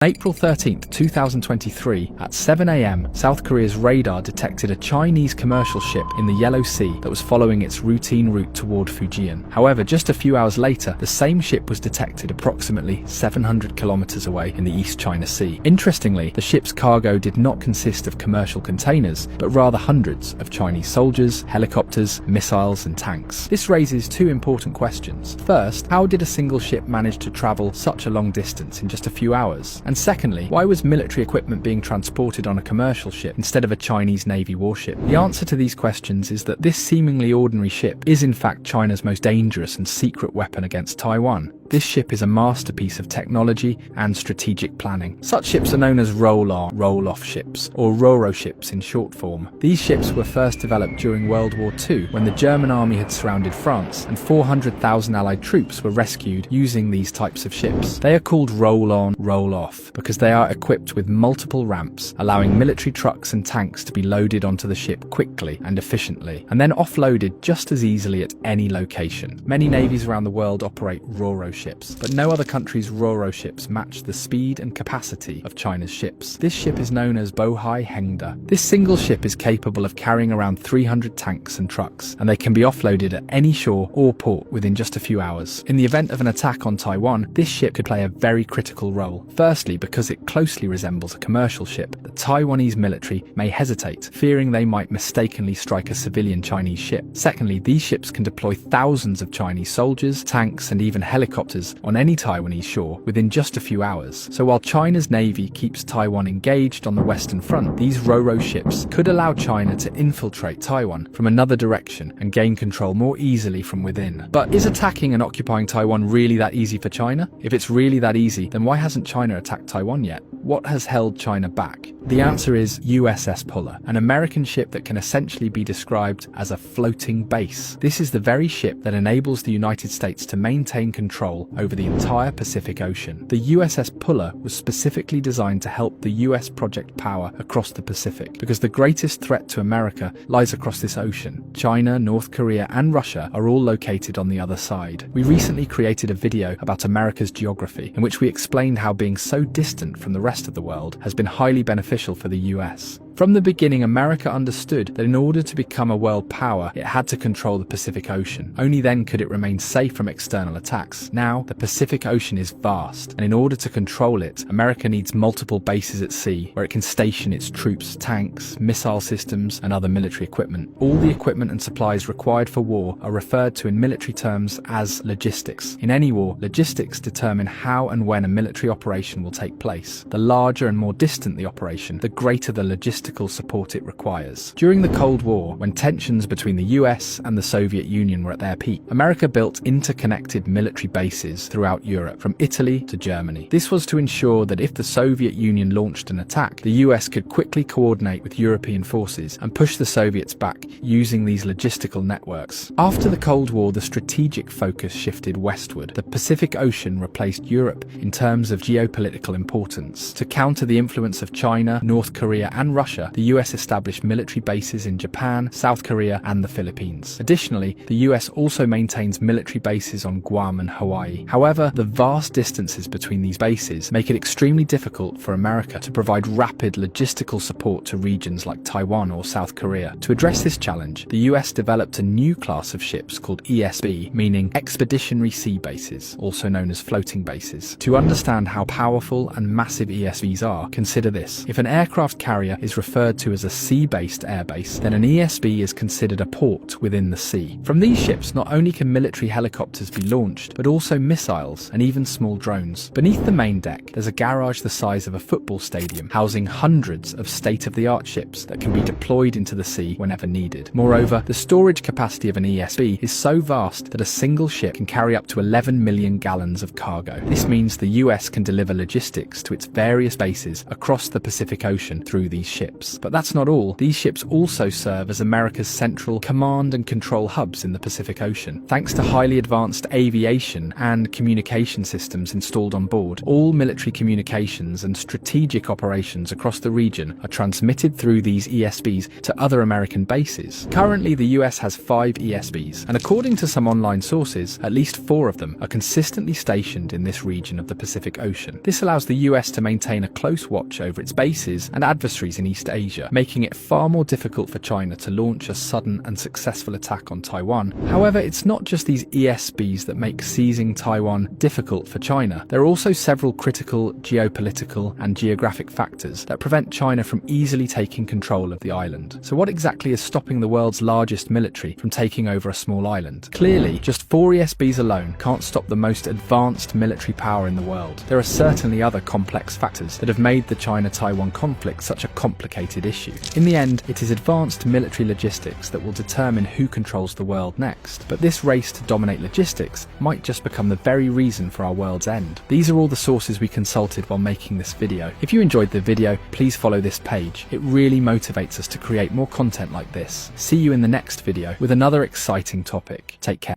April 13, 2023, at 7 a.m., South Korea's radar detected a Chinese commercial ship in the Yellow Sea that was following its routine route toward Fujian. However, just a few hours later, the same ship was detected approximately 700 kilometers away in the East China Sea. Interestingly, the ship's cargo did not consist of commercial containers, but rather hundreds of Chinese soldiers, helicopters, missiles, and tanks. This raises two important questions. First, how did a single ship manage to travel such a long distance in just a few hours? And secondly, why was military equipment being transported on a commercial ship instead of a Chinese Navy warship? The answer to these questions is that this seemingly ordinary ship is in fact China's most dangerous and secret weapon against Taiwan. This ship is a masterpiece of technology and strategic planning. Such ships are known as roll-on, roll-off ships, or Ro-Ro ships in short form. These ships were first developed during World War II, when the German army had surrounded France, and 400,000 Allied troops were rescued using these types of ships. They are called roll-on, roll-off, because they are equipped with multiple ramps, allowing military trucks and tanks to be loaded onto the ship quickly and efficiently, and then offloaded just as easily at any location. Many navies around the world operate Ro-Ro ships, but no other country's Ro-Ro ships match the speed and capacity of China's ships. This ship is known as Bohai Hengda. This single ship is capable of carrying around 300 tanks and trucks, and they can be offloaded at any shore or port within just a few hours. In the event of an attack on Taiwan, this ship could play a very critical role. Firstly, because it closely resembles a commercial ship, the Taiwanese military may hesitate, fearing they might mistakenly strike a civilian Chinese ship. Secondly, these ships can deploy thousands of Chinese soldiers, tanks, and even helicopters on any Taiwanese shore within just a few hours. So while China's navy keeps Taiwan engaged on the Western Front, these Ro-Ro ships could allow China to infiltrate Taiwan from another direction and gain control more easily from within. But is attacking and occupying Taiwan really that easy for China? If it's really that easy, then why hasn't China attacked Taiwan yet? What has held China back? The answer is USS Puller, an American ship that can essentially be described as a floating base. This is the very ship that enables the United States to maintain control over the entire Pacific Ocean. The USS Puller was specifically designed to help the US project power across the Pacific, because the greatest threat to America lies across this ocean. China, North Korea, and Russia are all located on the other side. We recently created a video about America's geography, in which we explained how being so distant from the rest of the world has been highly beneficial for the US. From the beginning, America understood that in order to become a world power, it had to control the Pacific Ocean. Only then could it remain safe from external attacks. Now, the Pacific Ocean is vast, and in order to control it, America needs multiple bases at sea, where it can station its troops, tanks, missile systems, and other military equipment. All the equipment and supplies required for war are referred to in military terms as logistics. In any war, logistics determine how and when a military operation will take place. The larger and more distant the operation, the greater the logistical support it requires. During the Cold War, when tensions between the US and the Soviet Union were at their peak, America built interconnected military bases throughout Europe, from Italy to Germany. This was to ensure that if the Soviet Union launched an attack, the US could quickly coordinate with European forces and push the Soviets back using these logistical networks. After the Cold War, the strategic focus shifted westward. The Pacific Ocean replaced Europe in terms of geopolitical importance. To counter the influence of China, North Korea, and Russia, the US established military bases in Japan, South Korea, and the Philippines. Additionally, the US also maintains military bases on Guam and Hawaii. However, the vast distances between these bases make it extremely difficult for America to provide rapid logistical support to regions like Taiwan or South Korea. To address this challenge, the US developed a new class of ships called ESB, meaning Expeditionary Sea Bases, also known as floating bases. To understand how powerful and massive ESBs are, consider this. If an aircraft carrier is referred to as a sea-based airbase, then an ESB is considered a port within the sea. From these ships, not only can military helicopters be launched, but also missiles and even small drones. Beneath the main deck, there's a garage the size of a football stadium, housing hundreds of state-of-the-art ships that can be deployed into the sea whenever needed. Moreover, the storage capacity of an ESB is so vast that a single ship can carry up to 11 million gallons of cargo. This means the US can deliver logistics to its various bases across the Pacific Ocean through these ships. ships. But that's not all. These ships also serve as America's central command and control hubs in the Pacific Ocean. Thanks to highly advanced aviation and communication systems installed on board, all military communications and strategic operations across the region are transmitted through these ESBs to other American bases. Currently, the US has 5 ESBs, and according to some online sources, at least 4 of them are consistently stationed in this region of the Pacific Ocean. This allows the US to maintain a close watch over its bases and adversaries in East Asia, making it far more difficult for China to launch a sudden and successful attack on Taiwan. However, it's not just these ESBs that make seizing Taiwan difficult for China. There are also several critical geopolitical and geographic factors that prevent China from easily taking control of the island. So what exactly is stopping the world's largest military from taking over a small island? Clearly, just 4 ESBs alone can't stop the most advanced military power in the world. There are certainly other complex factors that have made the China-Taiwan conflict such a complicated issue. In the end, it is advanced military logistics that will determine who controls the world next. But this race to dominate logistics might just become the very reason for our world's end. These are all the sources we consulted while making this video. If you enjoyed the video, please follow this page. It really motivates us to create more content like this. See you in the next video with another exciting topic. Take care.